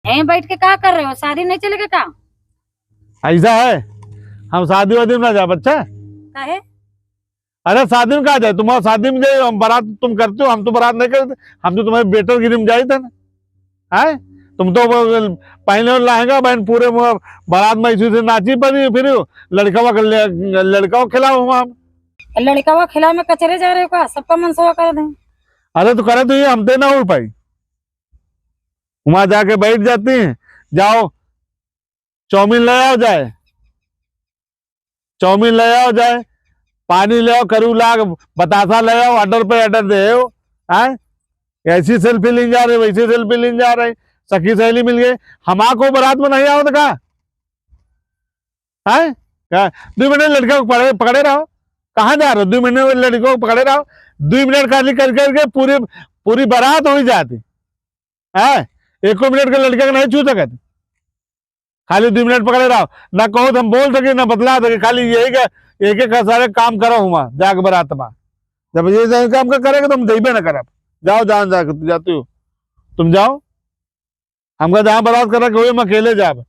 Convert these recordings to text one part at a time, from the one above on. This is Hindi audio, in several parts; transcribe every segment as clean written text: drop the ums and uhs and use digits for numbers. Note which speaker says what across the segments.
Speaker 1: यहीं बैठ के क्या कर रहे हो? शादी नहीं चलेगा क्या?
Speaker 2: ऐसा है, हम शादी वादी में ना जा बच्चा।
Speaker 1: काहे?
Speaker 2: अरे शादी में कहा जाए, तुम्हारा शादी में जाए, हम बारात तुम करते हो, हम तो बारात नहीं करते। हम तो तुम्हारे बेटर गिरी में जाए थे ना। है तुम तो पहले लहंगा बहन पूरे बारात में इसी से नाची पड़ी, फिर लड़का खिलाओ हम।
Speaker 1: लड़का खिला में कचरे जा रहे हो क्या? सबका मनसुआ कर दें।
Speaker 2: अरे तो करे तो ये हमते ना हो पाई, वहां जाके बैठ जाती हैं। जाओ चाउमीन ले आओ जाए, चाउमीन ले आओ जाए, पानी ले आओ, करू लाग बतासा ले आओ, ऑर्डर पे ऑर्डर दे हो। हैं ऐसी सेल्फी ले जा रहे, वैसी सेल्फी ले जा रहे, सखी सहेली मिल गई। हमारा को बारात में नहीं आओ तो कहा है? 2 मिनट लड़के को पकड़े रहो। कहाँ जा रहे हो? 2 मिनट लड़कों को पकड़े रहो। 2 मिनट खाली कर करके पूरी पूरी बारात हो ही जाती है। 1 मिनट के लड़के को नहीं छू सकते, खाली 2 मिनट पकड़े रहो। ना कहो तो हम बोल सके ना बतला सके, खाली यही का एक एक सारे काम करो हुआ जाग बारात में। जब ये काम का करेगा तो हम देबे ना करब। जाओ जान जाते हो तुम, जाओ। हमका जहां बारात कर रखे हम अकेले जाब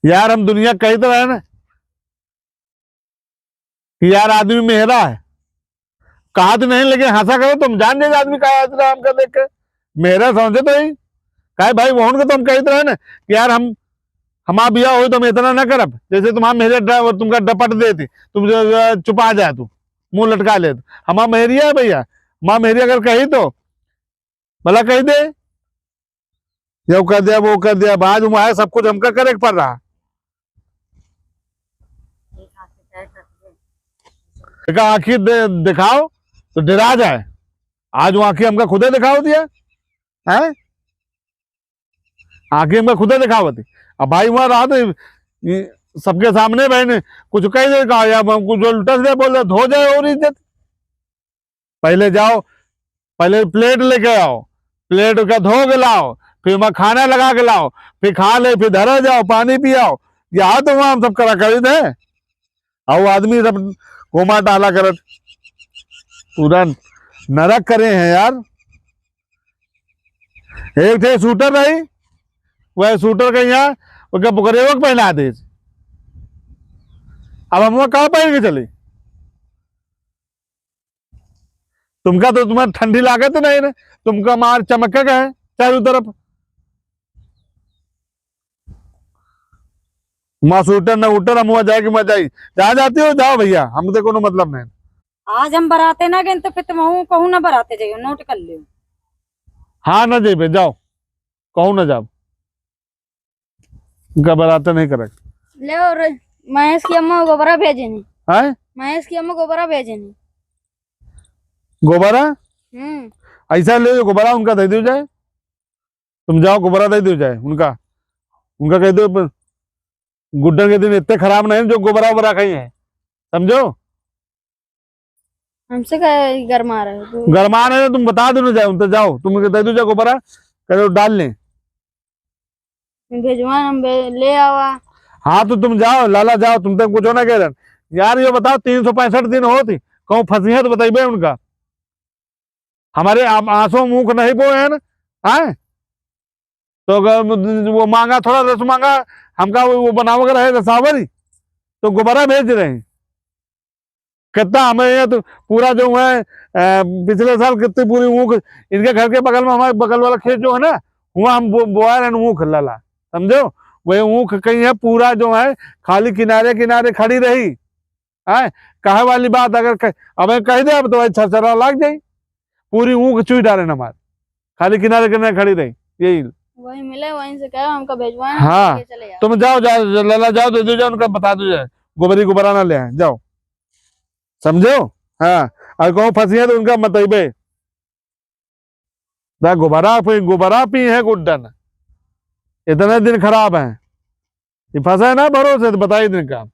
Speaker 2: यार। हम दुनिया कही तो है ना कि यार आदमी मेहरा है, कहा तो नहीं, लेकिन हंसा करो तुम जान जाए आदमी का हमका देख के मेहरा समझे तो ही कहे भाई वोन को तो हम कहते रहे ना कि यार हमारा बिया हो तो हम इतना ना करब। जैसे तुम्हारा मेरे ड्राइवर तुमका डपट देती, तुम चुपा जाए, तू मुंह लटका ले। हमारा मेहरिया है भैया, माँ मेहरिया अगर कही तो भला कही दे, ये कर दिया वो कर दिया, बाद में आया सब कुछ हमका करे पड़ रहा। आखिर दिखाओ तो डरा जाए। आज वो आखिर हमका खुदे दिखाओ दिया है, आखिर हमका खुदे दिखाओ थी। अब भाई वहां रहा तो सबके सामने बहन कुछ कही नहीं कहा, या कुछ उल्टा से बोल रहे हो जाए और इज्जत। पहले जाओ, पहले प्लेट लेके आओ, प्लेट का धो के लाओ, फिर वहां खाना लगा के लाओ, फिर खा ले, फिर धरा जाओ, पानी पियाओ। यहाँ तो वहां हम सब करा करी थे। और आदमी सब घुमा डाला करत, पूरा नरक करे हैं यार। एक थे शूटर रही, वह शूटर का यहाँ बुकरेवक पहना दे। अब हम कहाँ पहन के चले? तुमका तो तुम्हारी ठंडी लागत नहीं ना, तुमका मार चमक का है चारों तरफ। माँ शूटर न उटर, हम जाएगी मजा आई। जहाँ जाती हो जाओ भैया, हमसे कोनो मतलब नहीं।
Speaker 1: आज हम बराते ना गए तो फिर तुम कहूँ ना बराते जाइए, नोट कर लियो।
Speaker 2: हाँ ना जेबे जाओ, कहूँ ना जाओ, उनका बराते नहीं करे।
Speaker 3: ले और महेश की अम्मा गोबरा भेजे नहीं
Speaker 2: है,
Speaker 3: महेश की अम्मा गोबरा भेजे नहीं।
Speaker 2: गोबरा ऐसा ले गोबरा उनका दे दो जाए, तुम जाओ गोबरा दे दो जाए उनका। उनका कह दो गुड्डन के दिन इतने खराब नहीं जो गोबरा वोबरा कहीं है, समझो।
Speaker 3: हमसे क्या गरमा रहे हो?
Speaker 2: गरमा रहे तुम बता दो ना जाए, उन तो जाओ तुम दे दो जाए गोबरा, कह डाल लें।
Speaker 3: भेजवा ले आवा।
Speaker 2: हाँ तो तुम जाओ लाला जाओ, तुम तक कुछ ना कह रहे यार। ये बताओ 365 दिन होती कहूँ फंसी है तो बताइए उनका। हमारे आंसू मुंह नहीं बोए है ना, आए तो वो मांगा थोड़ा रस मांगा, हमका वो बनाओ रहे रसावरी तो गोबरा भेज रहे हैं। कितना हमें यहाँ तो पूरा जो है पिछले साल कितनी पूरी ऊख इनके घर के बगल में, हमारे बगल वाला खेत जो है ना, वहाँ हम बोआ रहे ऊख लाला, समझो। वही ऊख कहीं है पूरा जो है खाली किनारे किनारे खड़ी रही है। कहे वाली बात अगर अब कह दे अब तो छरछरा लग जाये, पूरी ऊख चुई डाले हमारे, खाली किनारे किनारे खड़ी रही। यही
Speaker 3: वही मिले, वहीं से कहा हमका भेजवा।
Speaker 2: हाँ तुम जाओ जाओ लाला जाओ दे दो जाओ, उनका बता दो जाए गोबरी गोबरा ना ले आए जाओ, समझो। हाँ और कहूँ फंसी है तो उनका मतइबे गोबरा पी है गुड्डन, इतने दिन खराब है, फंसा है ना भरोसे तो बताइए दिन का।